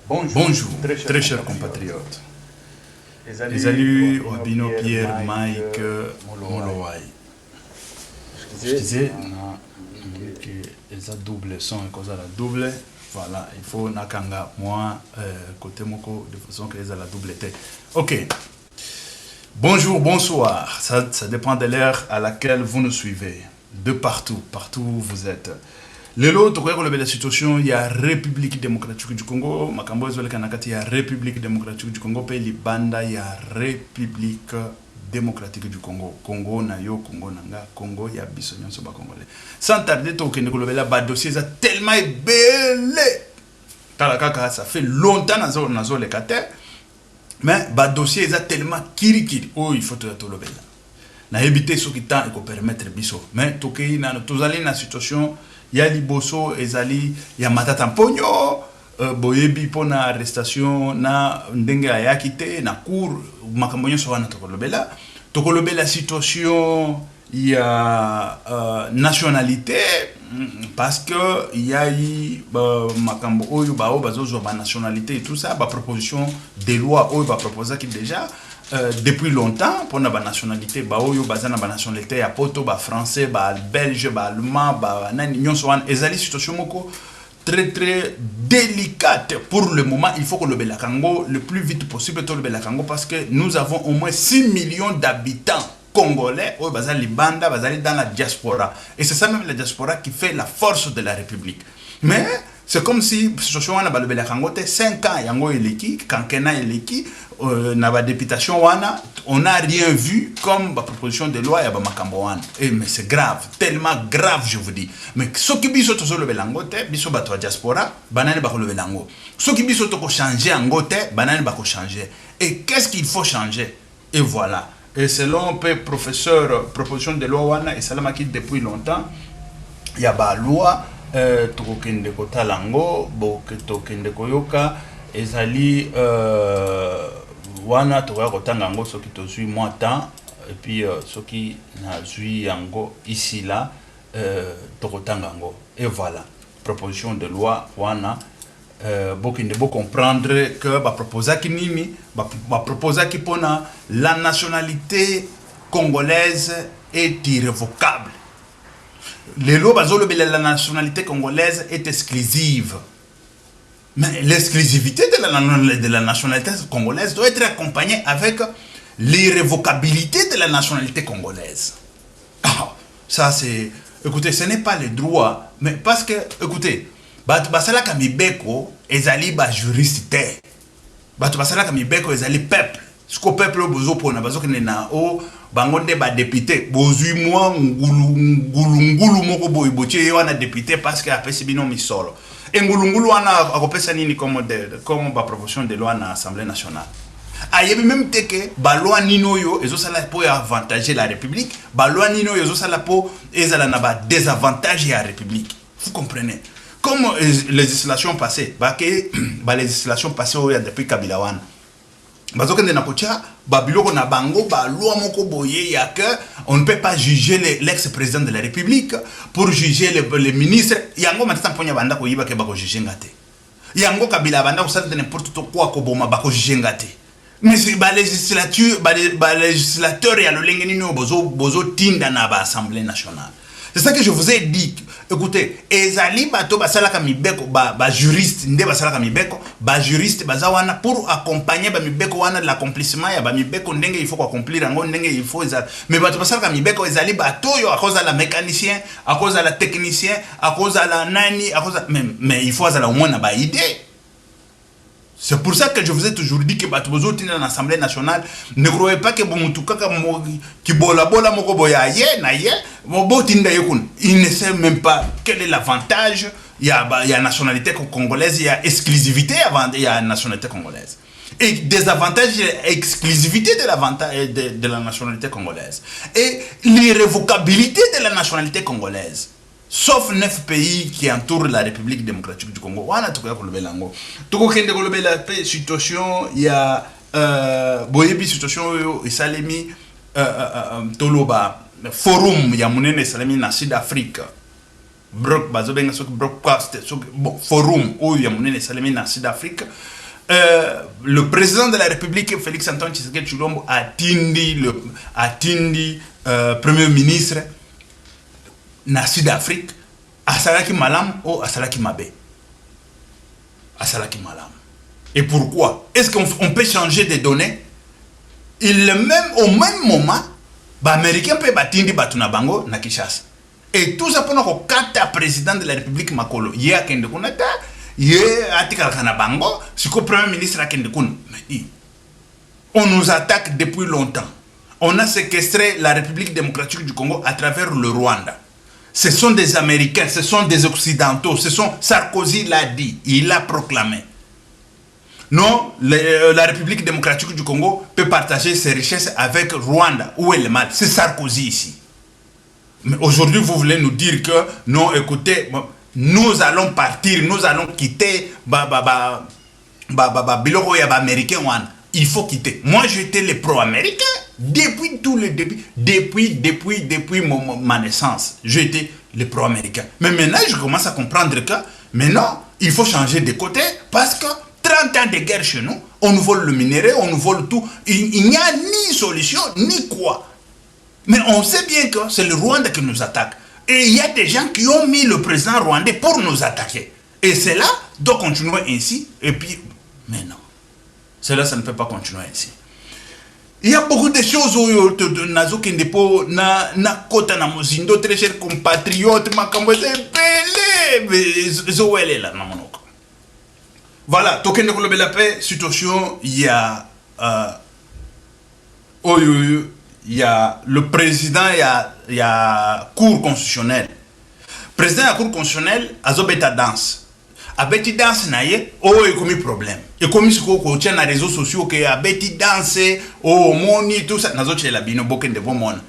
Bonjour, très chers compatriotes. Ezali Wabino Pierre Mike Molowai. Je disais que les double son et cause à la double. Voilà, il faut nakanga moi côté moko de façon que les à la double tête. Ok. Bonjour, bonsoir. Ça dépend de l'heure à laquelle vous nous suivez. De partout où vous êtes. Lelo to ko la situation il y a République démocratique du Congo, makambo ezole kanakati ya République démocratique du Congo pe libanda ya République démocratique du Congo. Congo na yo, Congo nanga, Congo ya biso nyonso ba congolais. Sans tarder to kende ko lobela ba dossier za tellement belé. Kala kaka ça fait longtemps nazo le kate. Mais ba dossier za tellement kirikiri. Oh, il faut to lobela. Na éviter ce qui tend et ko permettre biso. Mais to ke na to zali na situation ya liboso ezali ya matata mponyo boyebi pona arrestation na ndenge ayaki te na cour makambo nyonso wana tokolobela situation ya nationalité parce que il y a eu makambo oyo bao bazozwa ba nationalité et tout ça ba proposition de loi oyo ba proposer qui déjà depuis longtemps pour la nationalité ba oyo bazana ba nationalité ya poto ba français ba belge ba allemand ba nani nyonso wana ezali situation moko très délicate pour le moment. Il faut que le Belakango le plus vite possible tout le Belakango parce que nous avons au moins 6 millions d'habitants congolais au bazali libanda bazali dans la diaspora et c'est ça même la diaspora qui fait la force de la République. Mais c'est comme si situation wana ba le Belakango te 5 ans yango eleki kankena eleki na ba députation wana on n'a rien vu comme ba proposition de loi ya ba makambo wana. Et mais c'est grave, tellement grave je vous dis. Mais ce qui biso to le belango te biso ba to diaspora banane ba ko le belango. Ce qui biso to ko changer en te banane ba ko changer. Et qu'est-ce qu'il faut changer? Et voilà. Et selon le professeur proposition de loi wana et salama qui depuis longtemps il y a ba loi tokokende kotalango tokende koyoka ezali wana tokoya kotanga yango soki tozwi moins temps et puis soki nazwi yango ici là tokotanga yango et voilà proposition de loi wana bokende bo comprendre que ba proposaki nini ba proposaki pona la nationalité congolaise est irrévocable. Les lois la nationalité congolaise est exclusive. Mais l'exclusivité de la nationalité congolaise doit être accompagnée avec l'irrévocabilité de la nationalité congolaise. Ah, ça c'est... Écoutez, ce n'est pas le droit. Mais parce que, écoutez, basala kamibeko ezali ba juriste. Basala kamibeko ezali peuple. Ce que peuple bozo pona bazo na o bangonde ba député bozui moi ngulungulu moko boy botie wana député parce que apesi bino misolo ngulungulu wana akopesa nini comme ba proposition de loi na Assemblée nationale ayebi même teke ba loi nino yo ezosala po avantager la République ba loi nino yo ezosala po ezala na ba désavantage ya République. Vous comprenez comme législation passée ba législation passée oya depuis Kabila wana bazokende na kocha babiloko na bango ba loi moko boye ya que on ne peut pas juger l'ex-président de la République pour juger les ministres yango matata mponya banda ko yiba ke ba ko juger ngate yango Kabila banda ko sala de n'importe quoi ko boma ba ko juger ngate mais ba législateur ya lolenge nino bozo tinda na ba Assemblée nationale. C'est ça que je vous ai dit. Écoutez, ezali bato basala kamibeko ba juriste nde basala kamibeko ba juriste bazawana pour accompagner ba mibeko wana de l'accomplissement ya ba mibeko ndenge il faut accomplir ngo ndenge il faut ezala mais bato basala kamibeko ezali bato yo à cause de la mécanicien à cause de la technicien à cause de la nani à cause mais il faut azala au moins na ba idée. C'est pour ça que je vous ai toujours dit que Batubozo dans l'Assemblée nationale ne croyez pas que Bomutukaka qui bola moko boya na ye il ne sait même pas quel est l'avantage. Il y a nationalité congolaise, il y a exclusivité avant il y a nationalité congolaise. Et des avantages et exclusivité de la nationalité congolaise. Et l'irrévocabilité de la nationalité congolaise. Sauf 9 pays qui entourent la République démocratique du Congo. Wana tukoya kolobela ngo. Toko kende kolobela pe situation ya boyebi situation yo esalemi toloba forum ya munene esalemi na Sud Afrique. brok bazobenga soki broadcast soki forum oyo ya monene esalemi na Sud-Afrique. Le président de la République Félix Antoine Tshisekedi Tshilombo atindi premier ministre na Sud-Afrique asalaki malam ou asalaki mabe. Asalaki malam. Et pourquoi? Est-ce qu'on peut changer des données? Au même moment, les Américains peuvent battre Batuna Bango na Kinshasa. Et tout ça pendant que le président de la République Makolo, il y a Kende Kunata, il y a Atika Kanabango, c'est que le premier ministre a Kende Kun. On nous attaque depuis longtemps. On a séquestré la République démocratique du Congo à travers le Rwanda. Ce sont des Américains, ce sont des Occidentaux, Sarkozy l'a dit, il l'a proclamé. Non, la République démocratique du Congo peut partager ses richesses avec Rwanda. Où est le mal? C'est Sarkozy ici. Mais aujourd'hui, vous voulez nous dire que non, écoutez, nous allons partir, nous allons quitter il faut quitter. Moi, j'étais le pro-américain depuis tout le début, depuis ma naissance. J'étais le pro-américain. Mais maintenant, je commence à comprendre que maintenant, il faut changer de côté parce que 30 ans de guerre chez nous, on nous vole le minerai, on nous vole tout. Il n'y a ni solution, ni quoi. Mais on sait bien que c'est le Rwanda qui nous attaque. Et il y a des gens qui ont mis le président rwandais pour nous attaquer. Et c'est là, doit continuer ainsi. Et puis, mais non. Cela, ça ne peut pas continuer ainsi. Il y a beaucoup de choses où Nazo Kendepo, na kota na mozindo, très chers compatriotes, ma kambote, belé, zoélé là, na monoko. Voilà, token de Kolobe la paix, situation, il y a le président, il y a cour constitutionnelle. Président de la cour constitutionnelle, azobeta danse. Abeti danse na ye, il commis problème. Et comme si on tient les réseaux sociaux que abeti danse, moni tout ça, nazo tche la bino boken de bomona.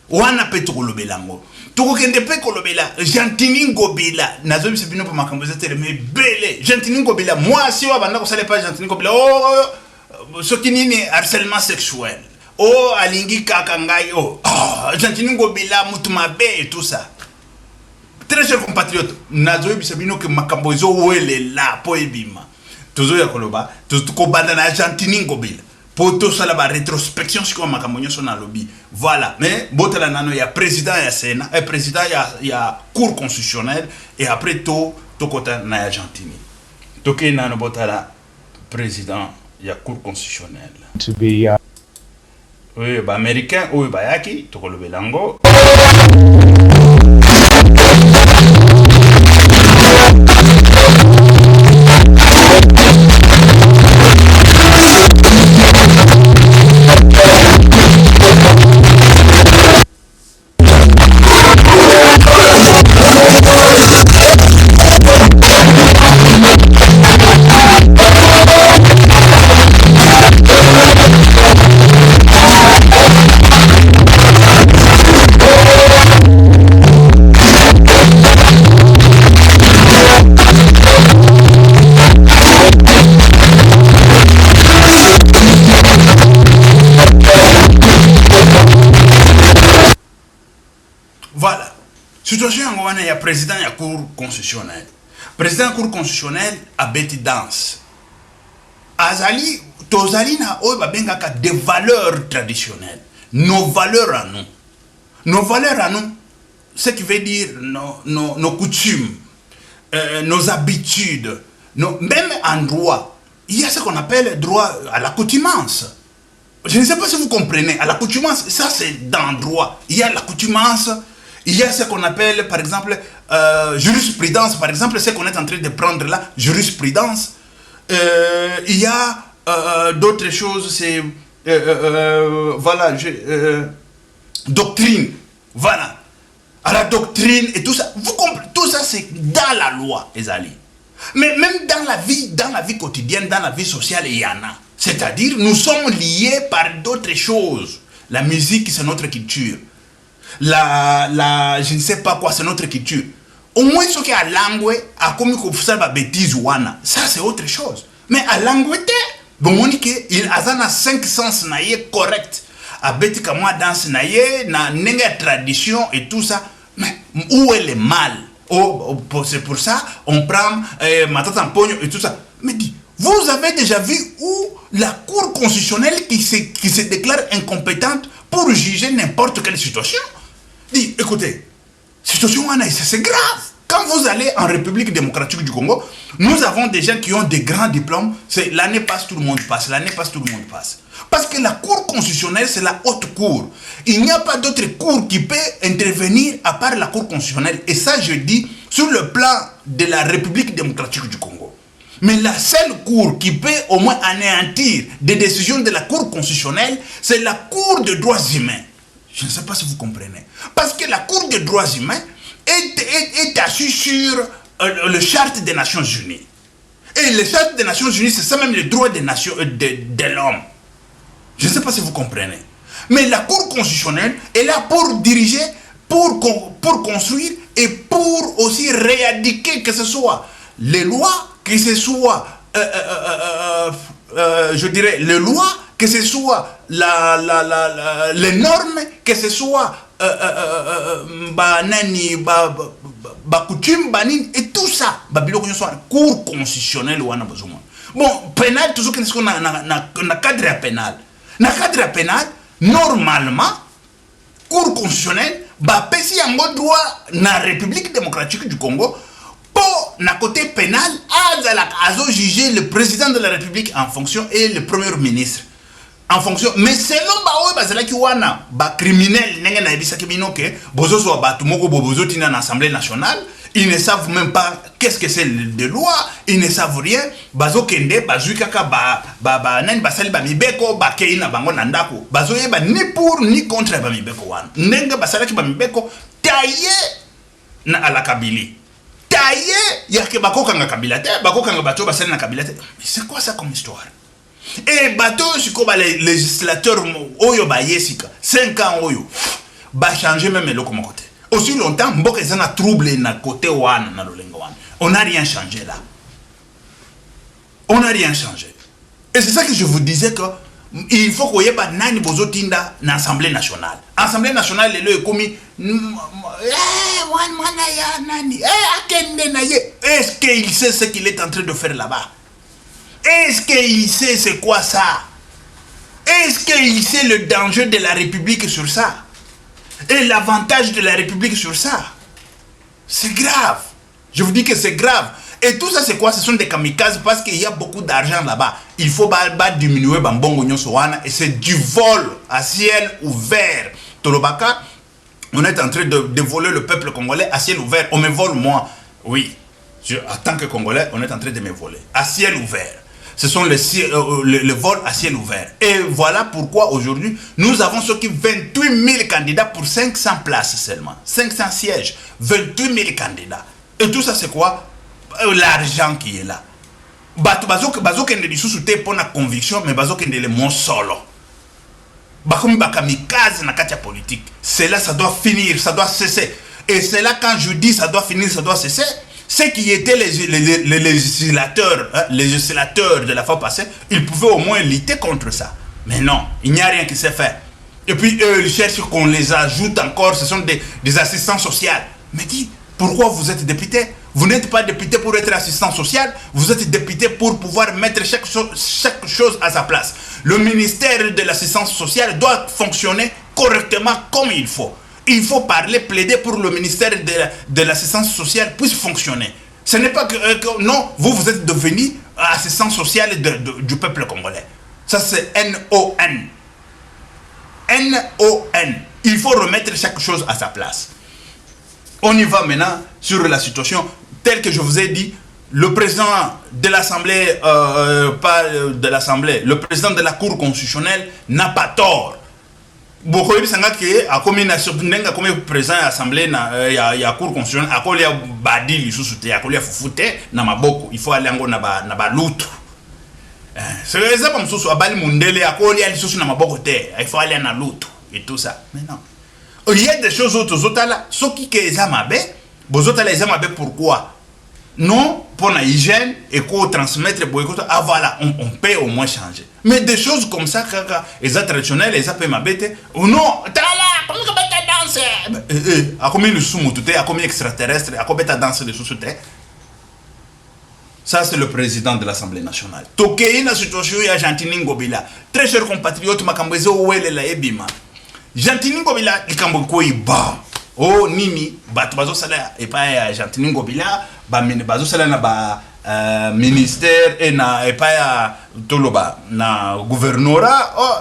Wana pe to kolobelango. To kende pe kolobela, Gentini Ngobila, nazo bi bino pa makambo za tele mais belé. Gentini Ngobila, moi si wa banda ko sale pas Gentini Ngobila, ce qui ni harcèlement sexuel. Alingi kakangai, Gentini Ngobila mutumabe et tout ça. Très chers compatriotes, nazo bisabino que makambozo wele la poebima. Tozo ya koloba, tozo kobanda na Gentini Ngobila. Pour tout ça, la rétrospection, c'est comme makambozo son lobby. Voilà. Mais botala nano, il y a président, il y a Sénat, président, il y a cour constitutionnelle, et après tout, kota na Gentini. Toké nano botala président, il y a cour constitutionnelle. To be oui, américain, oui, yaki, tokolo belango. Voilà. Situation en il y a président de la cour constitutionnelle. Président de la cour constitutionnelle a bêti danse. Azali, tozali na oyo babengaka des valeurs traditionnelles. Nos valeurs à nous. Nos valeurs à nous, ce qui veut dire nos coutumes, nos habitudes, même en droit. Il y a ce qu'on appelle droit à l'accoutumance. Je ne sais pas si vous comprenez. À l'accoutumance, ça c'est dans le droit. Il y a l'accoutumance. Il y a ce qu'on appelle, par exemple, jurisprudence. Par exemple, ce qu'on est en train de prendre là, jurisprudence. Il y a d'autres choses, c'est... voilà, doctrine. Voilà. À la doctrine et tout ça. Vous comprenez? Tout ça, c'est dans la loi, les alliés. Mais même dans la vie quotidienne, dans la vie sociale, il y en a. C'est-à-dire, nous sommes liés par d'autres choses. La musique, c'est notre culture. Je ne sais pas quoi, c'est notre culture. Au moins, ce qui est à langue, à comme il faut faire des bêtises, ça c'est autre chose. Mais à langue, bon, il a 5 sens correct. À bêtises comme moi, danse, na tradition et tout ça. Mais où est le mal? c'est pour ça, on prend ma tante en pognon et tout ça. Mais dis, vous avez déjà vu où la Cour constitutionnelle qui se déclare incompétente pour juger n'importe quelle situation? Dis, écoutez, situation c'est grave. Quand vous allez en République démocratique du Congo, nous avons des gens qui ont des grands diplômes. L'année passe, tout le monde passe. L'année passe, tout le monde passe. Parce que la Cour constitutionnelle, c'est la haute cour. Il n'y a pas d'autre cour qui peut intervenir à part la Cour constitutionnelle. Et ça, je dis, sur le plan de la République démocratique du Congo. Mais la seule cour qui peut au moins anéantir des décisions de la Cour constitutionnelle, c'est la Cour des droits humains. Je ne sais pas si vous comprenez. Parce que la Cour des droits humains est assise sur le charte des Nations Unies. Et le charte des Nations Unies, c'est ça même les droits des nations, de l'homme. Je ne sais pas si vous comprenez. Mais la Cour constitutionnelle est là pour diriger, pour construire et pour aussi réadiquer, que ce soit les lois, que ce soit, je dirais, les lois, que ce soit les normes, que ce soit coutume, et tout ça. Cour constitutionnelle. Bon, pénal, toujours qu'on a cadre pénal. Dans le cadre pénal, normalement, Cour constitutionnelle, si il y a un droit dans la République démocratique du Congo, pour le côté pénal, à juger le président de la République en fonction et le premier ministre en fonction. Mais selon les criminels, l'Assemblée nationale, ils ne savent même pas qu'est-ce que c'est de loi, ils ne savent rien. Bazo kende, bazo kaka nan basali bamibeko, bakeina bango nandako. Bazo yeba ni pour ni contre bamibeko wan. Nenge basala ki bamibeko taillé na ala Kabili. Taillé yake bako kanga Kabila te, bako kanga bato basali na Kabila te. Mais c'est quoi ça comme histoire? Et bato siko ba les législateurs oyo ba yesika 5 ans oyo ba changer même le comme côté. Aussi longtemps, Mboka est un trouble na côté wan na lolengo wan. On n'a rien changé là. On n'a rien changé. Et c'est ça que je vous disais que il faut qu'il y ait pas nani bozotinda na Assemblée nationale. Assemblée nationale le commis est-ce qu'il sait ce qu'il est en train de faire là-bas? Est-ce qu'il sait c'est quoi ça? Est-ce qu'il sait le danger de la République sur ça? Et l'avantage de la République sur ça? C'est grave. Je vous dis que c'est grave. Et tout ça, c'est quoi? Ce sont des kamikazes parce qu'il y a beaucoup d'argent là-bas. Il faut diminuer Bambongo Nyosowana et c'est du vol à ciel ouvert. Tolobaka, on est en train de voler le peuple congolais à ciel ouvert. On me vole moi. Oui. En tant que Congolais, on est en train de me voler. À ciel ouvert. Ce sont les vols à ciel ouvert. Et voilà pourquoi aujourd'hui, nous avons ce qui 28 000 candidats pour 500 places seulement. 500 sièges. 28 000 candidats. Et tout ça, c'est quoi? L'argent qui est là. Bazo kende lisusu te pour la conviction, mais bazo kende le mon solo. Bakomi bakamikaze na katia politique. Cela, ça doit finir, ça doit cesser. Et c'est là quand je dis ça doit finir, ça doit cesser. Ceux qui étaient les législateurs, les législateurs de la fois passée, ils pouvaient au moins lutter contre ça. Mais non, il n'y a rien qui s'est fait. Et puis eux, ils cherchent qu'on les ajoute encore, ce sont des assistants sociaux. Mais dis, pourquoi vous êtes député? Vous n'êtes pas député pour être assistant social, vous êtes député pour pouvoir mettre chaque chose à sa place. Le ministère de l'assistance sociale doit fonctionner correctement comme il faut. Il faut parler, plaider pour le ministère de l'assistance sociale puisse fonctionner. Ce n'est pas que non, vous êtes devenu assistant social du peuple congolais. Ça c'est N-O-N. N-O-N. Il faut remettre chaque chose à sa place. On y va maintenant sur la situation telle que je vous ai dit. Le président de l'Assemblée, pas de l'Assemblée, le président de la Cour constitutionnelle n'a pas tort. Beaucoup de gens qui a commis comme président de l'Assemblée, il y a Cour constitutionnelle, il y a badi li sous-souté, il y a foufoute, na maboko, il faut aller en na ba l'autre. C'est ça comme sous à bali mundele, il y a li sous na maboko te, il faut aller na l'autre et tout ça. Mais non. Il y a des choses autres là, ceux qui les amabe, les autres les amabe pourquoi? Non, pour la hygiène et qu'on transmettre, ah voilà, on peut au moins changer. Mais des choses comme ça, les traditionnels, les appels m'abêtent, ou non, danse. À combien de sous-moutouté, à combien extraterrestre, à combien de danse de sous-souté. Ça, c'est le président de l'Assemblée nationale. Tokei na situation ya Jantini Ngobila. Très cher compatriote, Makambwezo Ouele la Ebima. Jantini Ngobila, ikambo koi ba. Oh, nini, bazo sala, et pas Jantini Ngobila, bazo sala na ba ministère, et na, et pas toloba, na gouvernorat, oh,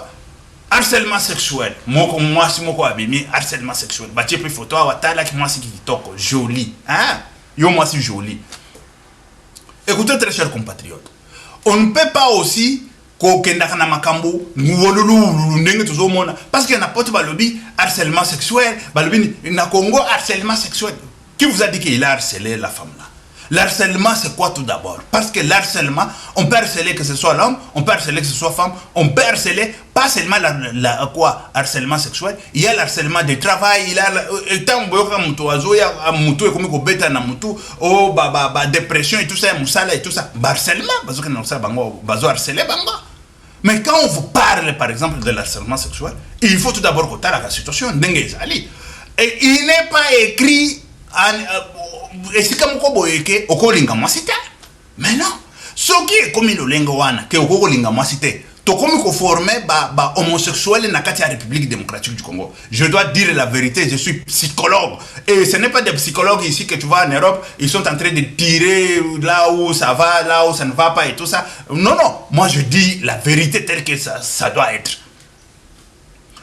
harcèlement sexuel. Moi, si moko abimi, harcèlement sexuel. Bah, tu peux photo, watala qui moi, c'est qui toko, joli. Hein? Yo, moi, c'est joli. Écoutez, très chers compatriotes, on ne peut pas aussi parce qu'il y a pas de harcèlement sexuel, il y a Congo harcèlement sexuel. Qui vous a dit qu'il a harcelé la femme là? L'harcèlement, c'est quoi tout d'abord? Parce que l'harcèlement, on peut harceler que ce soit l'homme, on peut harceler que ce soit femme, on peut harceler pas seulement harcèlement sexuel, il y a l'harcèlement de travail, il y a dépression et tout ça, et tout ça, harcèlement, mais quand on vous parle par exemple de l'harcèlement sexuel, il faut tout d'abord que la situation, et il n'est pas écrit et si comme ko boyeke okolinga mwasite mais non ce qui est comme le lengo wana ke okolinga mwasite to comme ko former ba homosexuel na kati ya République démocratique du Congo. Je dois dire la vérité, je suis psychologue et ce n'est pas des psychologues ici que tu vois en Europe, ils sont en train de tirer là où ça va, là où ça ne va pas et tout ça. Non, moi je dis la vérité telle que ça doit être.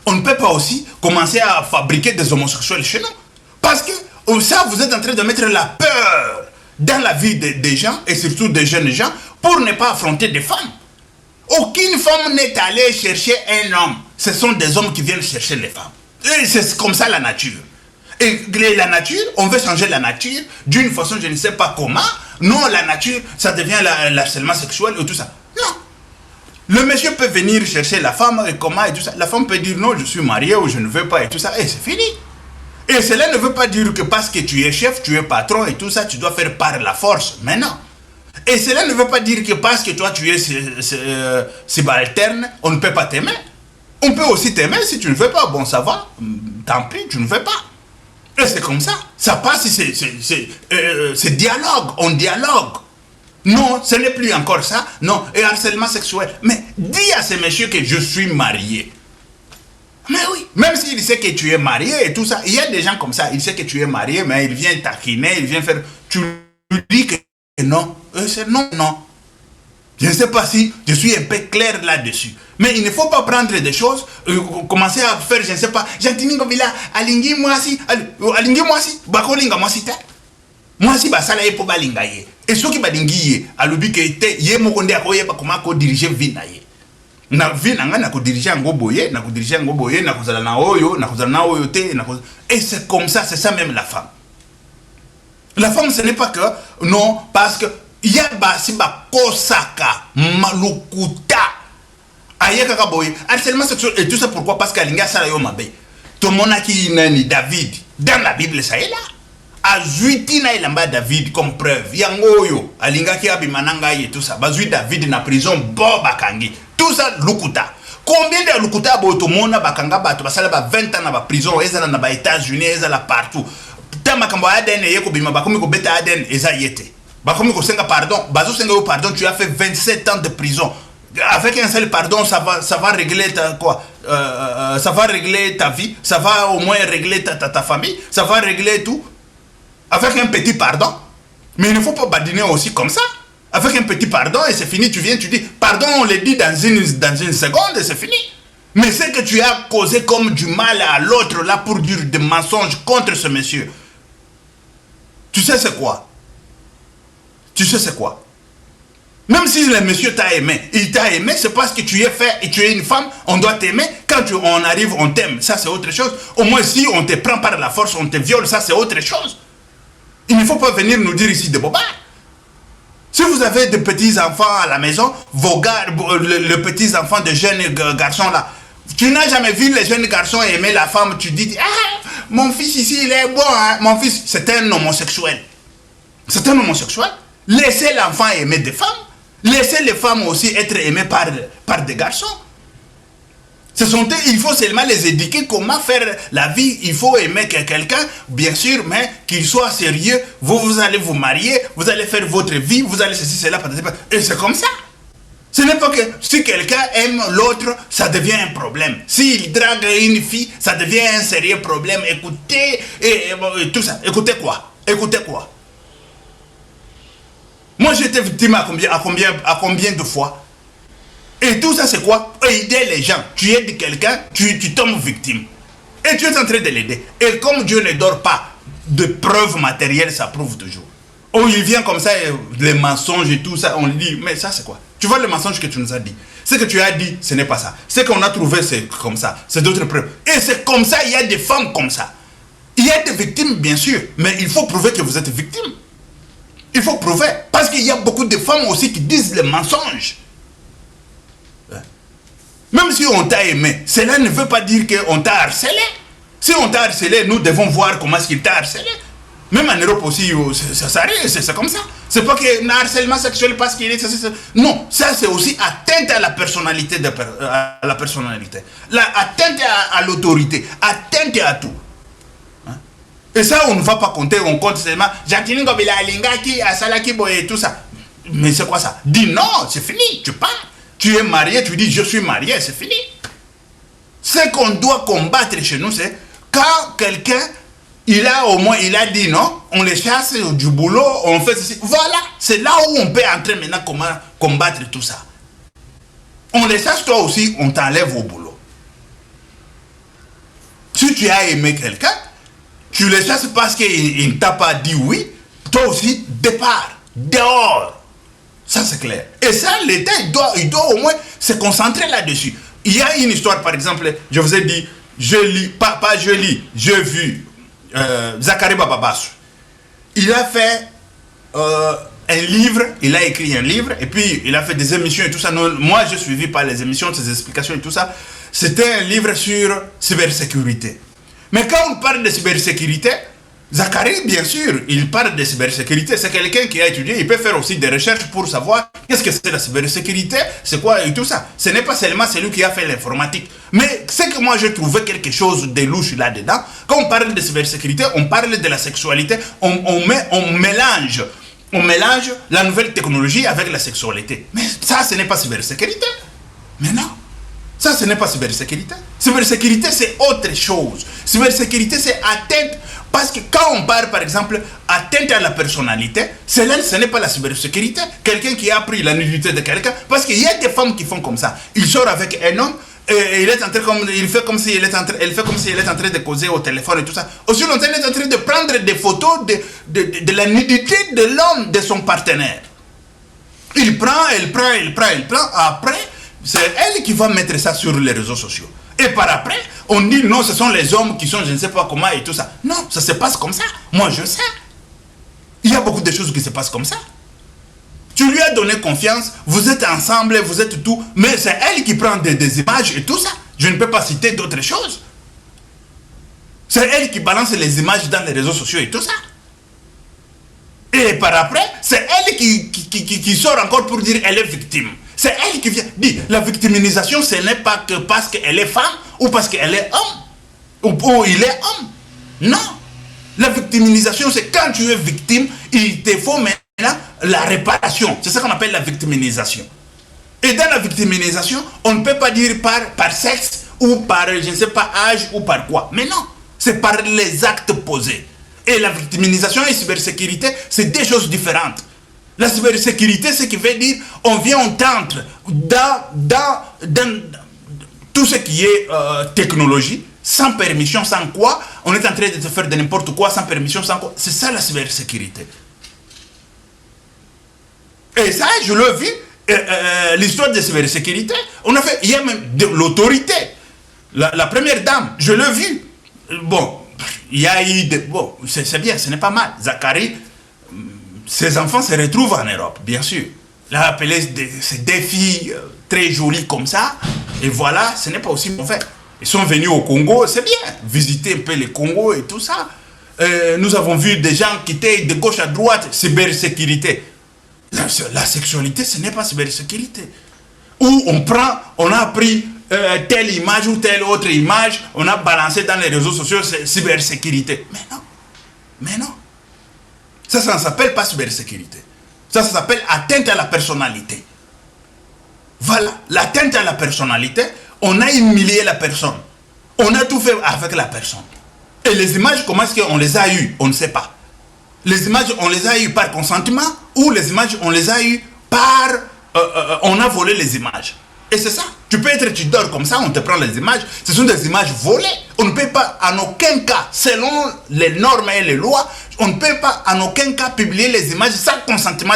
On ne peut pas aussi commencer à fabriquer des homosexuels chez nous parce que ça, vous êtes en train de mettre la peur dans la vie des gens, et surtout des jeunes gens, pour ne pas affronter des femmes. Aucune femme n'est allée chercher un homme. Ce sont des hommes qui viennent chercher les femmes. Et c'est comme ça la nature. Et la nature, on veut changer la nature d'une façon, je ne sais pas comment. Non, la nature, ça devient l'harcèlement sexuel et tout ça. Non. Le monsieur peut venir chercher la femme et comment et tout ça. La femme peut dire non, je suis marié ou je ne veux pas et tout ça. Et c'est fini. Et cela ne veut pas dire que parce que tu es chef, tu es patron et tout ça, tu dois faire par la force. Mais non. Et cela ne veut pas dire que parce que toi tu es subalterne, on ne peut pas t'aimer. On peut aussi t'aimer si tu ne veux pas. Bon, ça va. Tant pis, tu ne veux pas. Et c'est comme ça. Ça passe, c'est dialogue. On dialogue. Non, ce n'est plus encore ça. Non, et harcèlement sexuel. Mais dis à ces messieurs que je suis marié. Mais oui, même s'il sait que tu es marié et tout ça, il y a des gens comme ça, il sait que tu es marié, mais il vient taquiner, il vient faire... Tu lui dis que non, c'est non, non. Je ne sais pas si je suis un peu clair là-dessus. Mais il ne faut pas prendre des choses, commencer à faire, je ne sais pas, Jantini Ngobila, alingi mwasi, bakolinga mwasi te. Mwasi basala ye po balinga ye. Et ceux qui balingi ye, alubi ke te, ye mokonde akoye pa comment ko diriger vie na ye. Na vie nanga na ko diriger ngo boye, na ko diriger ngo boye, na kozala na oyo te, et c'est comme ça, c'est ça même la femme. La femme, ce n'est pas que, non, parce que il y a basi ba kosaka, malukuta, ayeka kaboye, harcèlement sexuel, et tout ça pourquoi? Parce qu'alinga sala yo mabe. Tout le monde a qui nani David, dans la Bible ça est là. Azuiti na ilamba David comme preuve. Yangoyo, alinga ki abimananga et tout ça. Bazui David na prison, bo bakangi. Tout ça, lukuta. Combien de lukuta boto mona bakanga bato basala ba 20 ans na ba prison, ezala na ba États-Unis, ezala partout. Tama kambo Aden yeko bima bakomi ko beta Aden eza yete. Bakomi ko senga pardon, bazo senga yo pardon, tu as fait 27 ans de prison. Avec un seul pardon, ça va régler ça va régler ta vie, ça va au moins régler ta famille, ça va régler tout. Avec un petit pardon. Mais il ne faut pas badiner aussi comme ça. Avec un petit pardon et c'est fini, tu viens, tu dis, pardon, on le dit dans une seconde et c'est fini. Mais c'est que tu as causé comme du mal à l'autre là pour dire des mensonges contre ce monsieur. Tu sais c'est quoi? Tu sais c'est quoi? Même si le monsieur t'a aimé, il t'a aimé, c'est parce que tu es fait et tu es une femme, on doit t'aimer. Quand on arrive, on t'aime, ça c'est autre chose. Au moins si on te prend par la force, on te viole, ça c'est autre chose. Il ne faut pas venir nous dire ici de bobards. Si vous avez des petits-enfants à la maison, vos gars, les petits-enfants de jeunes garçons là, tu n'as jamais vu les jeunes garçons aimer la femme, tu dis, ah, mon fils ici, il est bon, hein? Mon fils, c'est un homosexuel. C'est un homosexuel. Laissez l'enfant aimer des femmes. Laissez les femmes aussi être aimées par des garçons. Il faut seulement les éduquer comment faire la vie. Il faut aimer quelqu'un, bien sûr, mais qu'il soit sérieux. Vous allez vous marier, vous allez faire votre vie, vous allez ceci, cela, et c'est comme ça. Ce n'est pas que si quelqu'un aime l'autre, ça devient un problème. S'il drague une fille, ça devient un sérieux problème. Écoutez, et tout ça. Écoutez quoi? Écoutez quoi? Moi, j'étais victime à combien de fois? Et tout ça, c'est quoi? Aider les gens. Tu aides quelqu'un, tu tombes victime. Et tu es en train de l'aider. Et comme Dieu ne dort pas, de preuves matérielles, ça prouve toujours. Oh, il vient comme ça, les mensonges et tout ça, on lui dit, mais ça c'est quoi? Tu vois le mensonge que tu nous as dit. Ce que tu as dit, ce n'est pas ça. Ce qu'on a trouvé, c'est comme ça. C'est d'autres preuves. Et c'est comme ça, il y a des femmes comme ça. Il y a des victimes, bien sûr, mais il faut prouver que vous êtes victime. Il faut prouver. Parce qu'il y a beaucoup de femmes aussi qui disent les mensonges. Même si on t'a aimé, cela ne veut pas dire qu'on t'a harcelé. Si on t'a harcelé, nous devons voir comment est-ce qu'il t'a harcelé. Même en Europe aussi, ça arrive, c'est comme ça. C'est pas que harcèlement sexuel parce qu'il est... Non, ça c'est aussi atteinte à la personnalité. Atteinte à l'autorité, atteinte à tout. Et ça, on ne va pas compter, on compte seulement Jacqueline Gobila Alingaki, Asalaki Boye et tout ça. Mais c'est quoi ça? Dis non, c'est fini, tu pars. Tu es marié, tu dis je suis marié, c'est fini. Ce qu'on doit combattre chez nous, c'est quand quelqu'un, il a dit non, on les chasse du boulot, on fait ceci. Voilà, c'est là où on peut entrer maintenant comment combattre tout ça. On les chasse, toi aussi, on t'enlève au boulot. Si tu as aimé quelqu'un, tu les chasses parce qu'il ne t'a pas dit oui, toi aussi, départ, dehors. Ça, c'est clair. Et ça, l'État, il doit au moins se concentrer là-dessus. Il y a une histoire, par exemple, je vous ai dit, j'ai vu Zachary Bababasu. Il a fait un livre, il a écrit un livre, et puis il a fait des émissions et tout ça. Moi, je suivi par les émissions, ses explications et tout ça. C'était un livre sur cybersécurité. Mais quand on parle de cybersécurité, Zachary, bien sûr, il parle de cybersécurité. C'est quelqu'un qui a étudié, il peut faire aussi des recherches pour savoir qu'est-ce que c'est la cybersécurité, c'est quoi et tout ça. Ce n'est pas seulement celui qui a fait l'informatique. Mais c'est que moi, je trouvais quelque chose de louche là-dedans. Quand on parle de cybersécurité, on parle de la sexualité, on mélange la nouvelle technologie avec la sexualité. Mais ça, ce n'est pas cybersécurité. Mais non. Ça, ce n'est pas cybersécurité. Cybersécurité, c'est autre chose. Cybersécurité, c'est atteinte. Parce que quand on parle, par exemple, atteinte à la personnalité, ce n'est pas la cybersécurité. Quelqu'un qui a pris la nudité de quelqu'un. Parce qu'il y a des femmes qui font comme ça. Il sort avec un homme, et il fait comme si elle est en train de causer au téléphone et tout ça. Aussi longtemps, elle est en train de prendre des photos de la nudité de l'homme, de son partenaire. Elle prend. Après, c'est elle qui va mettre ça sur les réseaux sociaux. Et par après, on dit non, ce sont les hommes qui sont je ne sais pas comment et tout ça. Non, ça se passe comme ça. Moi, je sais. Il y a beaucoup de choses qui se passent comme ça. Tu lui as donné confiance, vous êtes ensemble, vous êtes tout, mais c'est elle qui prend des images et tout ça. Je ne peux pas citer d'autres choses. C'est elle qui balance les images dans les réseaux sociaux et tout ça. Et par après, c'est elle qui sort encore pour dire qu'elle est victime. C'est elle qui vient dire, la victimisation, ce n'est pas que parce qu'elle est femme ou parce qu'elle est homme. Ou il est homme. Non. La victimisation, c'est quand tu es victime, il te faut maintenant la réparation. C'est ça qu'on appelle la victimisation. Et dans la victimisation, on ne peut pas dire par sexe ou par, je ne sais pas, âge ou par quoi. Mais non. C'est par les actes posés. Et la victimisation et la cybersécurité, c'est deux choses différentes. La cybersécurité, c'est ce qui veut dire on vient, on tente dans tout ce qui est technologie, sans permission, sans quoi, on est en train de te faire de n'importe quoi, sans permission, sans quoi. C'est ça la cybersécurité. Et ça, je l'ai vu, l'histoire de la cybersécurité, on a fait, il y a même de l'autorité. La première dame, je l'ai vu. Bon, il y a eu bon, c'est bien, ce n'est pas mal. Zachary, ses enfants se retrouvent en Europe, bien sûr. Il a appelé ces deux filles très jolies comme ça. Et voilà, ce n'est pas aussi mauvais. Ils sont venus au Congo, c'est bien. Visiter un peu le Congo et tout ça. Nous avons vu des gens qui étaient de gauche à droite, cybersécurité. La sexualité, ce n'est pas cybersécurité. Où on a pris telle image ou telle autre image, on a balancé dans les réseaux sociaux, c'est cybersécurité. Mais non, mais non. Ça ne s'appelle pas cybersécurité. Ça s'appelle atteinte à la personnalité. Voilà, l'atteinte à la personnalité, on a humilié la personne. On a tout fait avec la personne. Et les images, comment est-ce qu'on les a eues? On ne sait pas. Les images, on les a eues par consentement ou les images, on les a eues par... on a volé les images. Et c'est ça. Tu peux être, tu dors comme ça, on te prend les images. Ce sont des images volées. On ne peut pas, en aucun cas, selon les normes et les lois, on ne peut pas, en aucun cas, publier les images sans consentement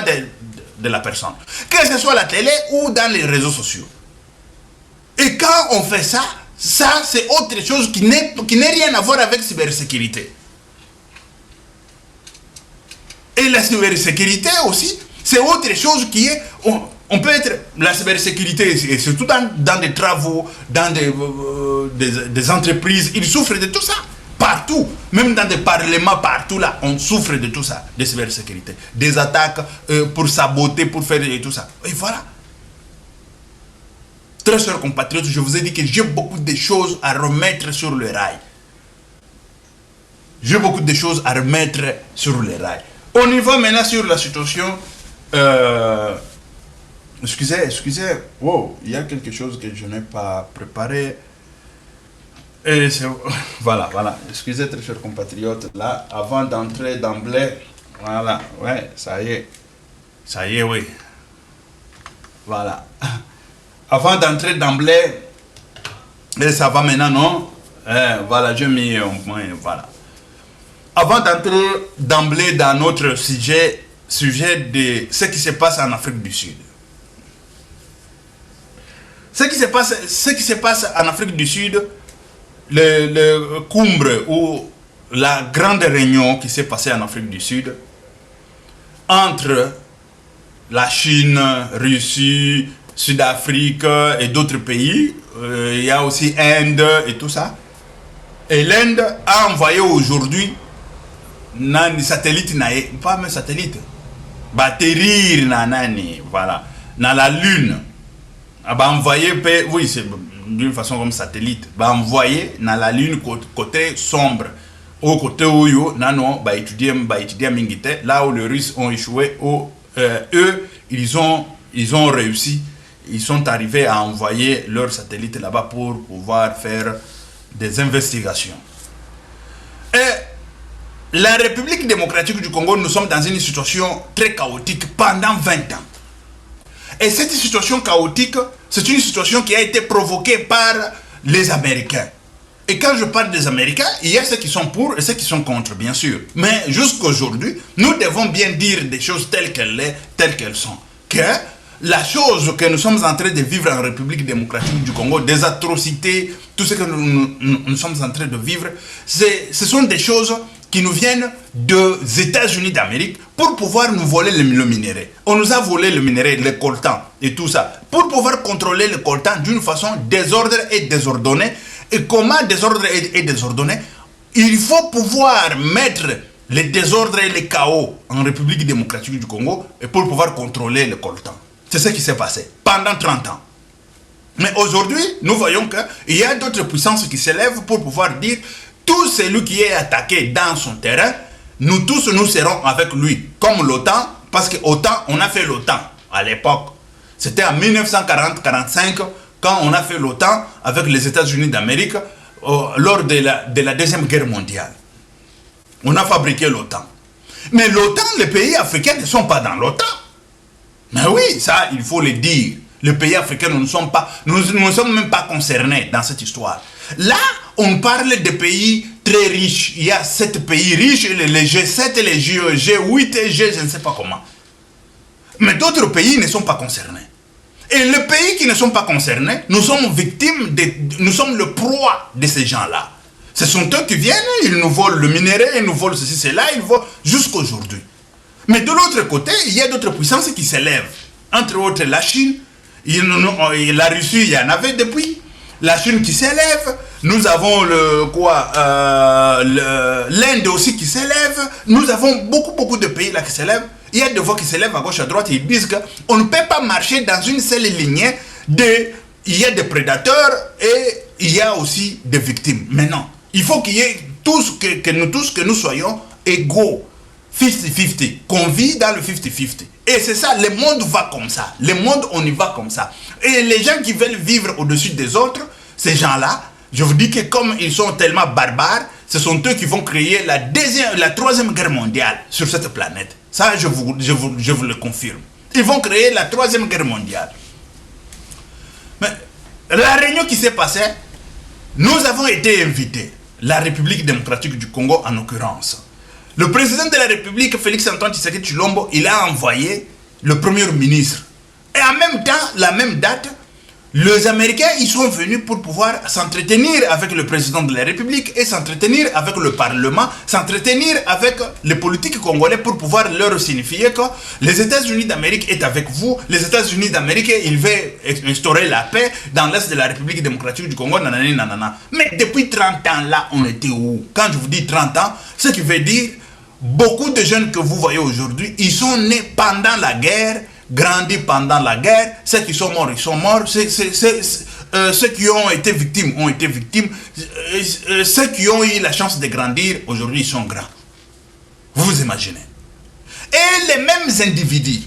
de la personne. Que ce soit à la télé ou dans les réseaux sociaux. Et quand on fait ça, ça c'est autre chose qui n'est rien à voir avec cybersécurité. Et la cybersécurité aussi, c'est autre chose qui est... On peut être... La cybersécurité, et surtout dans des travaux, dans des entreprises, ils souffrent de tout ça. Partout. Même dans des parlements, partout là, on souffre de tout ça, de cybersécurité. Des attaques pour saboter, pour faire et tout ça. Et voilà. Très chers compatriotes, je vous ai dit que j'ai beaucoup de choses à remettre sur le rail. J'ai beaucoup de choses à remettre sur le rail. On y va maintenant sur la situation... Excusez. Wow, il y a quelque chose que je n'ai pas préparé. Et voilà. Excusez, très chers compatriotes. Là, avant d'entrer d'emblée... Voilà, ouais, ça y est, oui. Voilà. Avant d'entrer d'emblée... Et ça va maintenant, non? Voilà, j'ai mis un point, voilà. Avant d'entrer d'emblée dans notre sujet de ce qui se passe en Afrique du Sud. Ce qui se passe en Afrique du Sud, le Cumbre ou la grande réunion qui s'est passée en Afrique du Sud entre la Chine, Russie, Sud-Afrique et d'autres pays, il y a aussi Inde et tout ça. Et l'Inde a envoyé aujourd'hui un satellite, pas un satellite, atterrir voilà, dans la Lune. Envoyer, oui, c'est d'une façon comme satellite, envoyer dans la Lune côté sombre, au côté où étudier Mingite, là où les Russes ont échoué, eux, ils ont réussi, ils sont arrivés à envoyer leur satellite là-bas pour pouvoir faire des investigations. Et la République démocratique du Congo, nous sommes dans une situation très chaotique pendant 20 ans. Et cette situation chaotique, c'est une situation qui a été provoquée par les Américains. Et quand je parle des Américains, il y a ceux qui sont pour et ceux qui sont contre, bien sûr. Mais jusqu'aujourd'hui, nous devons bien dire des choses telles qu'elles sont. Que la chose que nous sommes en train de vivre en République démocratique du Congo, des atrocités, tout ce que nous sommes en train de vivre, ce sont des choses qui nous viennent des États-Unis d'Amérique pour pouvoir nous voler le minerai. On nous a volé le minerai, le coltan et tout ça, pour pouvoir contrôler le coltan d'une façon désordre et désordonnée. Et comment désordre et désordonné? Il faut pouvoir mettre les désordres et les chaos en République démocratique du Congo et pour pouvoir contrôler le coltan. C'est ce qui s'est passé pendant 30 ans. Mais aujourd'hui, nous voyons qu'il y a d'autres puissances qui s'élèvent pour pouvoir dire tout celui qui est attaqué dans son terrain, nous tous nous serons avec lui. Comme l'OTAN, parce que on a fait l'OTAN à l'époque. C'était en 1940-45 quand on a fait l'OTAN avec les États-Unis d'Amérique lors de la Deuxième Guerre mondiale. On a fabriqué l'OTAN. Mais l'OTAN, les pays africains ne sont pas dans l'OTAN. Mais oui, ça, il faut le dire. Les pays africains, nous ne sommes même pas concernés dans cette histoire. Là, on parle de pays très riches. Il y a 7 pays riches, les G7, les G8 et je ne sais pas comment. Mais d'autres pays ne sont pas concernés. Et les pays qui ne sont pas concernés, nous sommes victimes, nous sommes le proie de ces gens-là. Ce sont eux qui viennent, ils nous volent le minerai, ils nous volent ceci, cela, ils volent jusqu'à aujourd'hui. Mais de l'autre côté, il y a d'autres puissances qui s'élèvent. Entre autres, la Chine, la Russie, il y en avait depuis. La Chine qui s'élève, nous avons l'Inde aussi qui s'élève, nous avons beaucoup de pays là qui s'élèvent. Il y a des voix qui s'élèvent à gauche, à droite, et ils disent qu'on ne peut pas marcher dans une seule lignée de il y a des prédateurs et il y a aussi des victimes. Maintenant, il faut qu'il y ait tous, que nous soyons égaux, 50-50, qu'on vit dans le 50-50. Et c'est ça, le monde va comme ça. Le monde, on y va comme ça. Et les gens qui veulent vivre au-dessus des autres, ces gens-là, je vous dis que comme ils sont tellement barbares, ce sont eux qui vont créer la troisième guerre mondiale sur cette planète. Ça, je vous le confirme. Ils vont créer la troisième guerre mondiale. Mais la réunion qui s'est passée, nous avons été invités, la République démocratique du Congo en l'occurrence. Le président de la République, Félix-Antoine Tshisekedi Tshilombo, il a envoyé le premier ministre. Et en même temps, la même date, les Américains, ils sont venus pour pouvoir s'entretenir avec le président de la République et s'entretenir avec le Parlement, s'entretenir avec les politiques congolais pour pouvoir leur signifier que les États-Unis d'Amérique est avec vous, les États-Unis d'Amérique, ils veulent instaurer la paix dans l'Est de la République démocratique du Congo, nanani, nanana. Mais depuis 30 ans là, on était où? Quand je vous dis 30 ans, ce qui veut dire, beaucoup de jeunes que vous voyez aujourd'hui, ils sont nés pendant la guerre, grandis pendant la guerre, ceux qui sont morts, ils sont morts, ceux qui ont été victimes, ceux qui ont eu la chance de grandir, aujourd'hui ils sont grands. Vous vous imaginez. Et les mêmes individus,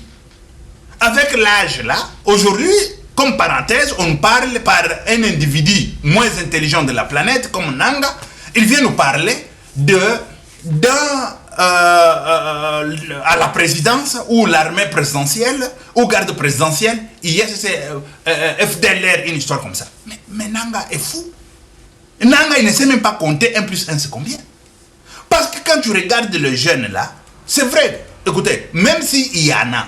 avec l'âge là, aujourd'hui, comme parenthèse, on parle par un individu moins intelligent de la planète, comme Nanga, il vient nous parler à la présidence ou l'armée présidentielle ou garde présidentielle, il y a FDLR, une histoire comme ça. Mais Nanga est fou. Nanga, il ne sait même pas compter 1 plus 1 c'est combien. Parce que quand tu regardes le jeune là, c'est vrai, écoutez, même s'il y en a,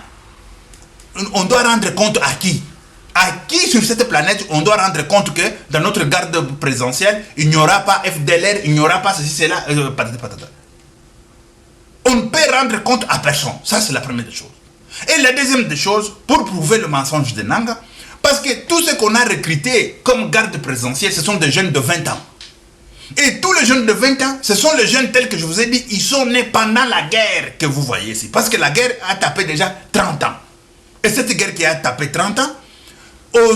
on doit rendre compte à qui? À qui sur cette planète on doit rendre compte que dans notre garde présidentielle, il n'y aura pas FDLR, il n'y aura pas ceci, cela, patata. On ne peut rendre compte à personne. Ça, c'est la première des choses. Et la deuxième des choses, pour prouver le mensonge de Nanga, parce que tous ceux qu'on a recrutés comme garde présidentielle, ce sont des jeunes de 20 ans. Et tous les jeunes de 20 ans, ce sont les jeunes tels que je vous ai dit, ils sont nés pendant la guerre que vous voyez ici. Parce que la guerre a tapé déjà 30 ans. Et cette guerre qui a tapé 30 ans, au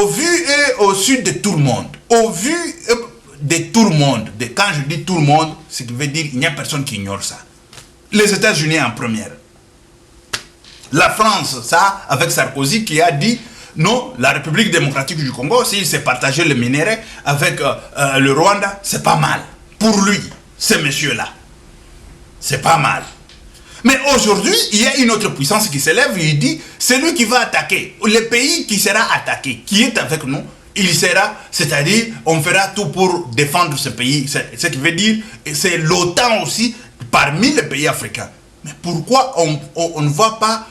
vu et au sud de tout le monde, au vu de tout le monde, quand je dis tout le monde, ce qui veut dire qu'il n'y a personne qui ignore ça. Les États-Unis en première. La France, ça, avec Sarkozy qui a dit non, la République démocratique du Congo, s'il s'est partagé le minerai avec le Rwanda, c'est pas mal. Pour lui, ce monsieur-là, c'est pas mal. Mais aujourd'hui, il y a une autre puissance qui s'élève, il dit, c'est lui qui va attaquer. Le pays qui sera attaqué, qui est avec nous, il sera, c'est-à-dire, on fera tout pour défendre ce pays. Ce qui veut dire, c'est l'OTAN aussi, parmi les pays africains. Mais pourquoi on ne va pas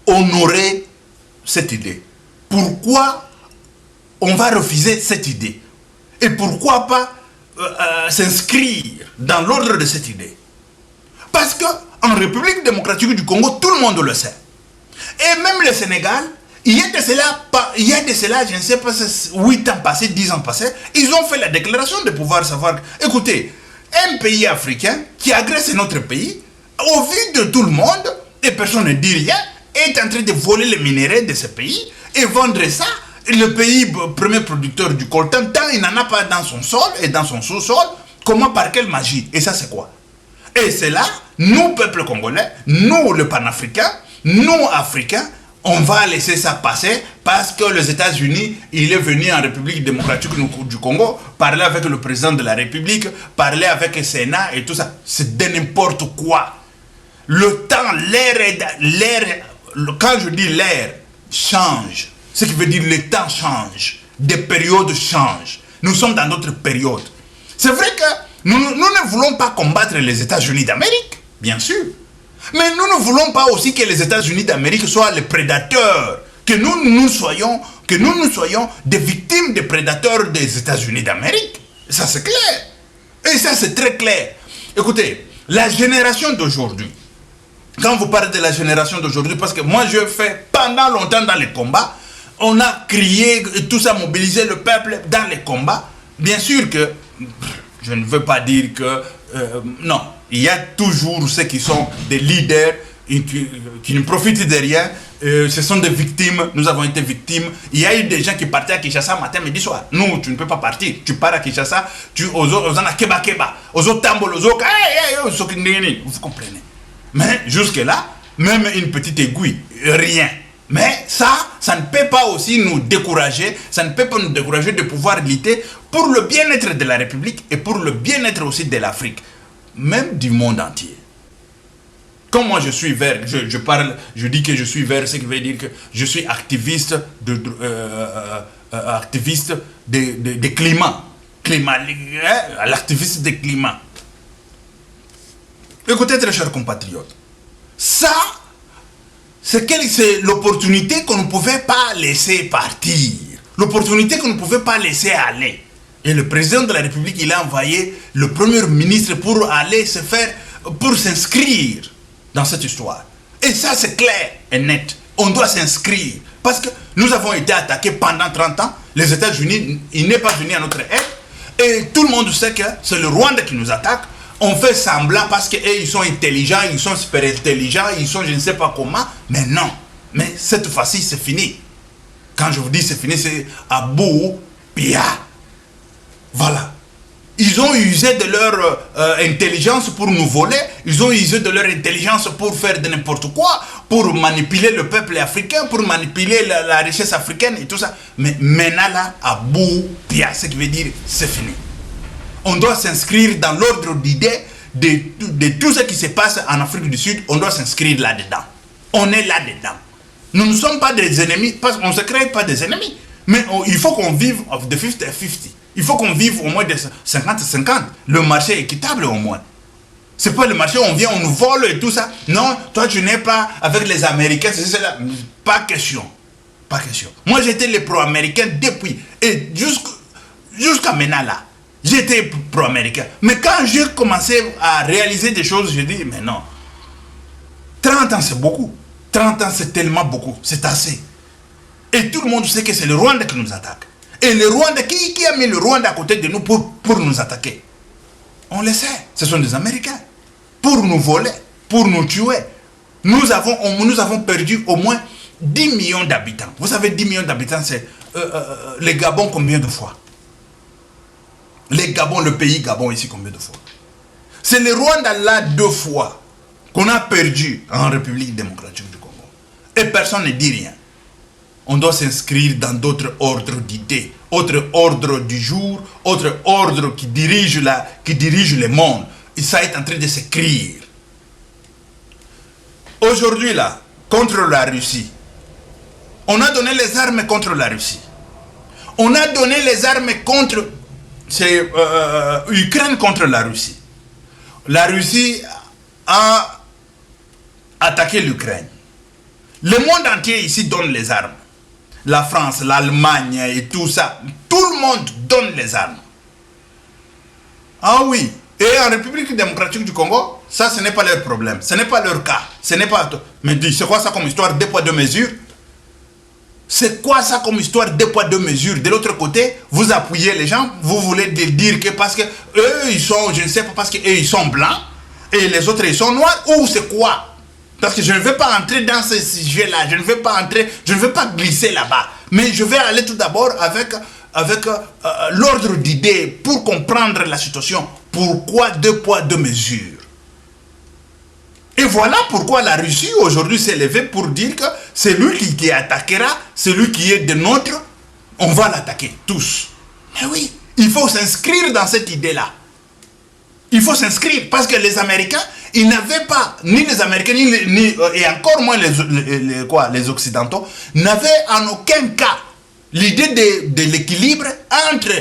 honorer cette idée? Pourquoi on va refuser cette idée? Et pourquoi pas s'inscrire dans l'ordre de cette idée? Parce qu'en République démocratique du Congo, tout le monde le sait. Et même le Sénégal, il y a de cela, je ne sais pas, 8 ans passés, 10 ans passés, ils ont fait la déclaration de pouvoir savoir, écoutez, un pays africain qui agresse notre pays, au vu de tout le monde, et personne ne dit rien, est en train de voler les minéraux de ce pays et vendre ça. Le pays premier producteur du coltan, tant il n'en a pas dans son sol et dans son sous-sol, comment, par quelle magie? Et ça, c'est quoi? Et c'est là, nous, peuple congolais, nous, le panafricain, nous, africains, on va laisser ça passer parce que les États-Unis, il est venu en République démocratique du Congo, parler avec le président de la République, parler avec le Sénat et tout ça. C'est de n'importe quoi. Le temps, l'air, quand je dis l'air, change. Ce qui veut dire le temps change. Des périodes changent. Nous sommes dans notre période. C'est vrai que nous ne voulons pas combattre les États-Unis d'Amérique, bien sûr. Mais nous ne voulons pas aussi que les États-Unis d'Amérique soient les prédateurs, que nous soyons des victimes des prédateurs des États-Unis d'Amérique. Ça c'est clair. Et ça c'est très clair. Écoutez, la génération d'aujourd'hui, quand vous parlez de la génération d'aujourd'hui, parce que moi je fais pendant longtemps dans les combats, on a crié, tout ça, mobilisé le peuple dans les combats. Bien sûr que, je ne veux pas dire que, non. Il y a toujours ceux qui sont des leaders qui ne profitent de rien. Ce sont des victimes, nous avons été victimes. Il y a eu des gens qui partaient à Kinshasa matin, midi, soir. Nous, tu ne peux pas partir. Tu pars à Kinshasa, aux keba keba, aux autres tambol, aux autres, vous comprenez. Mais jusque-là, même une petite aiguille, rien. Mais ça ne peut pas aussi nous décourager, ça ne peut pas nous décourager de pouvoir lutter pour le bien-être de la République et pour le bien-être aussi de l'Afrique, même du monde entier. Comme moi je suis vert, je dis que je suis vert, ce qui veut dire que je suis activiste de climat, l'activiste des climats. Écoutez, très chers compatriotes, ça, c'est l'opportunité qu'on ne pouvait pas laisser partir, l'opportunité qu'on ne pouvait pas laisser aller. Et le président de la République, il a envoyé le premier ministre pour aller pour s'inscrire dans cette histoire. Et ça, c'est clair et net. On doit s'inscrire. Parce que nous avons été attaqués pendant 30 ans. Les États-Unis, il n'est pas venu à notre aide. Et tout le monde sait que c'est le Rwanda qui nous attaque. On fait semblant parce qu'ils sont intelligents, ils sont super intelligents, ils sont je ne sais pas comment. Mais non. Mais cette fois-ci, c'est fini. Quand je vous dis c'est fini, c'est à bout, pia. Voilà. Ils ont usé de leur intelligence pour nous voler. Ils ont usé de leur intelligence pour faire de n'importe quoi, pour manipuler le peuple africain, pour manipuler la richesse africaine et tout ça. Mais maintenant là, à bout, pia, ce qui veut dire c'est fini. On doit s'inscrire dans l'ordre d'idées de tout ce qui se passe en Afrique du Sud. On doit s'inscrire là-dedans. On est là-dedans. Nous ne sommes pas des ennemis, parce qu'on ne se crée pas des ennemis. Mais il faut qu'on vive de 50-50. Il faut qu'on vive au moins de 50-50. Le marché équitable au moins. C'est pas le marché où on vient, on nous vole et tout ça. Non, toi tu n'es pas avec les Américains, c'est cela. Pas question. Pas question. Moi j'étais les pro-américains depuis. Et jusqu'à maintenant là. J'étais pro-américain. Mais quand j'ai commencé à réaliser des choses, j'ai dit, mais non. 30 ans c'est beaucoup. 30 ans c'est tellement beaucoup. C'est assez. Et tout le monde sait que c'est le Rwanda qui nous attaque. Et le Rwanda, qui a mis le Rwanda à côté de nous pour nous attaquer? On le sait, ce sont des Américains. Pour nous voler, pour nous tuer. Nous avons perdu au moins 10 millions d'habitants. Vous savez, 10 millions d'habitants, c'est les Gabon combien de fois? Les Gabon, le pays Gabon ici, combien de fois? C'est le Rwanda là 2 fois qu'on a perdu en République démocratique du Congo. Et personne ne dit rien. On doit s'inscrire dans d'autres ordres d'idées, autre ordre du jour, autre ordre qui dirige le monde. Et ça est en train de s'écrire. Aujourd'hui là, contre la Russie, on a donné les armes contre la Russie. On a donné les armes contre Ukraine contre la Russie. La Russie a attaqué l'Ukraine. Le monde entier ici donne les armes. La France, l'Allemagne et tout ça. Tout le monde donne les armes. Ah oui. Et en République démocratique du Congo, ça ce n'est pas leur problème. Ce n'est pas leur cas. Ce n'est pas... Mais c'est quoi ça comme histoire 2 poids 2 mesures? C'est quoi ça comme histoire 2 poids 2 mesures? De l'autre côté, vous appuyez les gens, vous voulez dire que parce que eux ils sont, je ne sais pas, parce que eux ils sont blancs et les autres ils sont noirs, ou c'est quoi? Parce que je ne vais pas entrer dans ce sujet-là, je ne vais pas glisser là-bas. Mais je vais aller tout d'abord avec l'ordre d'idées pour comprendre la situation. Pourquoi 2 poids 2 mesures? Et voilà pourquoi la Russie aujourd'hui s'est levée pour dire que c'est lui qui attaquera, celui qui est de notre, on va l'attaquer tous. Mais oui, il faut s'inscrire dans cette idée-là. Il faut s'inscrire parce que les Américains, ils n'avaient pas, ni les Américains, et encore moins les Occidentaux, n'avaient en aucun cas l'idée de l'équilibre entre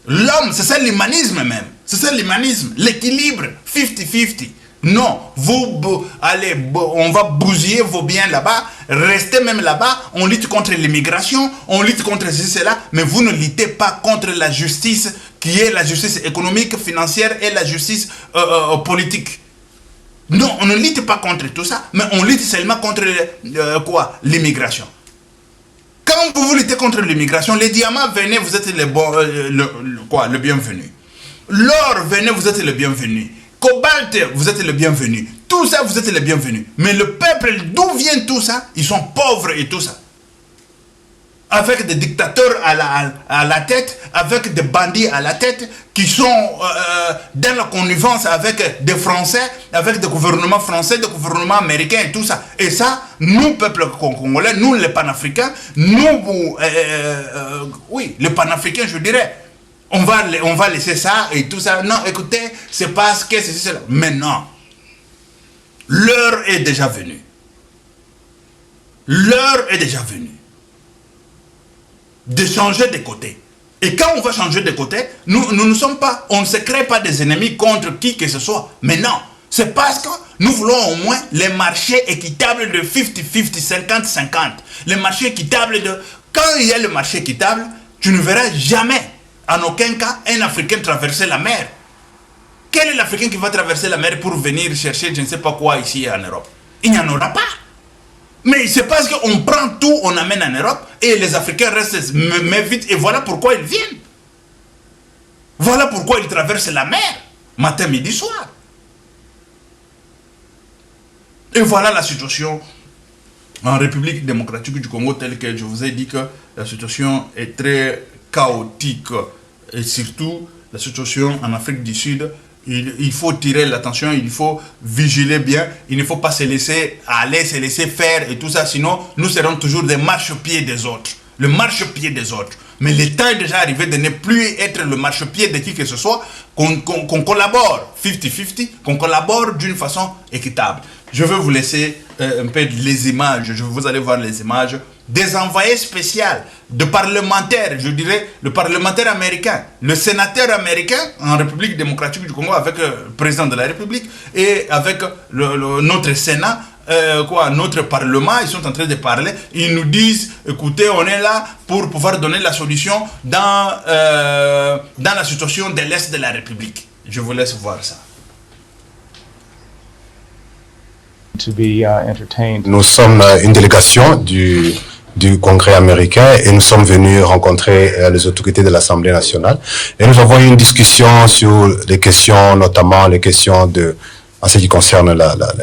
l'homme, c'est ça l'humanisme même, c'est ça l'humanisme, l'équilibre 50-50. Non, allez, on va bousiller vos biens là-bas, restez même là-bas, on lutte contre l'immigration, on lutte contre ceci, cela, mais vous ne luttez pas contre la justice qui est la justice économique, financière et la justice politique. Non, on ne lutte pas contre tout ça, mais on lutte seulement contre l'immigration. Quand vous luttez contre l'immigration, les diamants, venez, vous êtes le bienvenu. L'or, venez, vous êtes le bienvenu. Cobalt, vous êtes le bienvenu. Tout ça, vous êtes les bienvenus. Mais le peuple, d'où vient tout ça? Ils sont pauvres et tout ça. Avec des dictateurs à la tête, avec des bandits à la tête, qui sont dans la connivence avec des Français, avec des gouvernements français, des gouvernements américains et tout ça. Et ça, nous, peuple congolais, nous les panafricains, nous, oui, les panafricains, je dirais, on va laisser ça et tout ça. Non, écoutez, c'est parce que c'est cela. Mais non, l'heure est déjà venue. L'heure est déjà venue de changer de côté. Et quand on va changer de côté, nous ne sommes pas, on ne se crée pas des ennemis contre qui que ce soit. Mais non, c'est parce que nous voulons au moins les marchés équitables de 50-50, 50-50. Les marchés équitables de... Quand il y a le marché équitable, tu ne verras jamais, en aucun cas, un Africain traverser la mer. Quel est l'Africain qui va traverser la mer pour venir chercher je ne sais pas quoi ici en Europe? Il n'y en aura pas. Mais c'est parce qu'on prend tout, on amène en Europe et les Africains restent mais vite. Et voilà pourquoi ils viennent. Voilà pourquoi ils traversent la mer, matin, midi, soir. Et voilà la situation en République démocratique du Congo, telle que je vous ai dit que la situation est très chaotique. Et surtout, la situation en Afrique du Sud, il faut tirer l'attention, il faut vigiler bien, il ne faut pas se laisser aller, se laisser faire et tout ça, sinon nous serons toujours des marchepieds des autres, le marchepied des autres. Mais le temps est déjà arrivé de ne plus être le marchepied de qui que ce soit, qu'on collabore 50-50, qu'on collabore d'une façon équitable. Je vais vous laisser un peu les images, vous allez voir les images des envoyés spéciaux, de parlementaires, je dirais le parlementaire américain, le sénateur américain en République démocratique du Congo avec le président de la République et avec notre Sénat, notre Parlement, ils sont en train de parler, ils nous disent, écoutez, on est là pour pouvoir donner la solution dans la situation de l'Est de la République. Je vous laisse voir ça. Nous sommes une délégation du Congrès américain et nous sommes venus rencontrer les autorités de l'Assemblée nationale. Et nous avons eu une discussion sur les questions, notamment les questions en ce qui concerne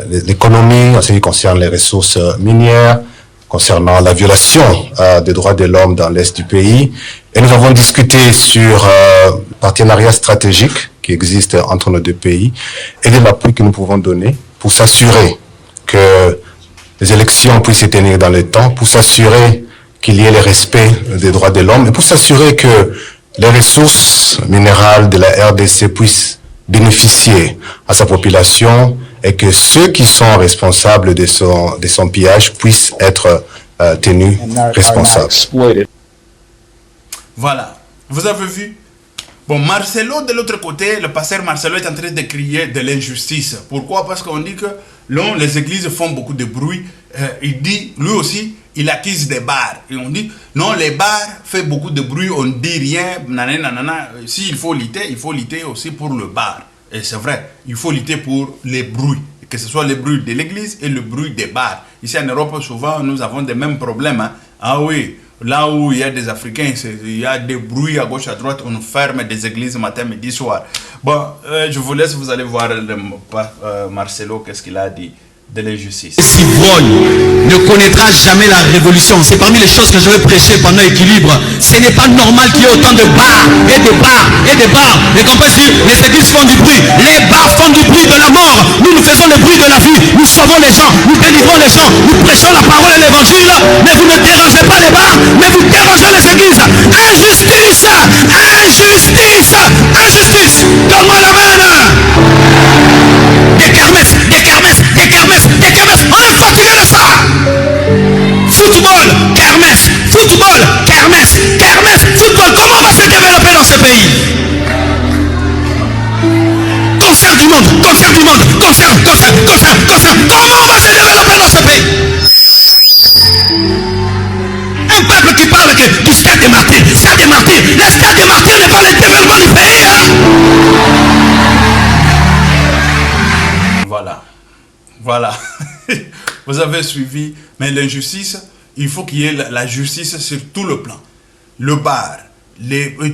l'économie, en ce qui concerne les ressources minières, concernant la violation des droits de l'homme dans l'Est du pays. Et nous avons discuté sur le partenariat stratégique qui existe entre nos deux pays et de l'appui que nous pouvons donner pour s'assurer que les élections puissent se tenir dans le temps, pour s'assurer qu'il y ait le respect des droits de l'homme et pour s'assurer que les ressources minérales de la RDC puissent bénéficier à sa population et que ceux qui sont responsables de son pillage puissent être tenus responsables. Voilà, vous avez vu. Bon, Marcelo, de l'autre côté, le pasteur Marcelo est en train de crier de l'injustice. Pourquoi? Parce qu'on dit que les églises font beaucoup de bruit. Il dit, lui aussi, il accuse des bars. Et on dit, non, les bars font beaucoup de bruit, on ne dit rien, nanana. S'il faut lutter aussi pour le bar. Et c'est vrai, il faut lutter pour les bruits. Que ce soit les bruits de l'église et le bruit des bars. Ici en Europe, souvent, nous avons des mêmes problèmes. Hein. Ah oui, là où il y a des Africains, il y a des bruits à gauche, à droite, on ferme des églises matin, midi, soir. Bon, je vous laisse, vous allez voir Marcelo, qu'est-ce qu'il a dit de l'injustice. S'ivrogne ne connaîtra jamais la révolution. C'est parmi les choses que je vais prêcher pendant l'équilibre. Ce n'est pas normal qu'il y ait autant de bars et de bars et de bars. Les compagnies, les églises font du bruit. Les bars font du bruit de la mort. Nous faisons le bruit de la vie. Nous sauvons les gens. Nous délivrons les gens. Nous prêchons la parole et l'évangile. Mais vous ne dérangez pas les bars. Mais vous dérangez les églises. Injustice! Injustice! Injustice! Donne-moi la main! Des kermesses! Des kermesses! Des kermesses! Des kermesses! On est fatigué de ça! Football! Kermesse! Football! Kermesse! Kermesse! Football! Comment on va se développer dans ce pays? Concert du monde! Concert du monde! Concert! Comment on va se développer dans ce pays? Un peuple qui parle du stade des martyrs! Stade des martyrs! Le stade des martyrs n'est pas le développement du pays! Voilà, vous avez suivi, mais l'injustice, il faut qu'il y ait la justice sur tout le plan. Le bar,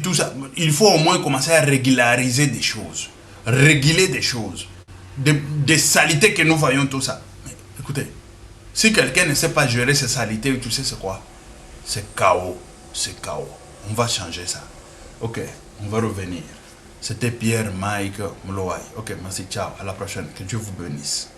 tout ça, il faut au moins commencer à régulariser des choses, réguler des choses. des saletés que nous voyons, tout ça. Mais, écoutez, si quelqu'un ne sait pas gérer ces saletés, tu sais c'est quoi? C'est chaos. C'est chaos. On va changer ça. Ok, on va revenir. C'était Pierre Mike Moloai. Ok, merci, ciao. À la prochaine. Que Dieu vous bénisse.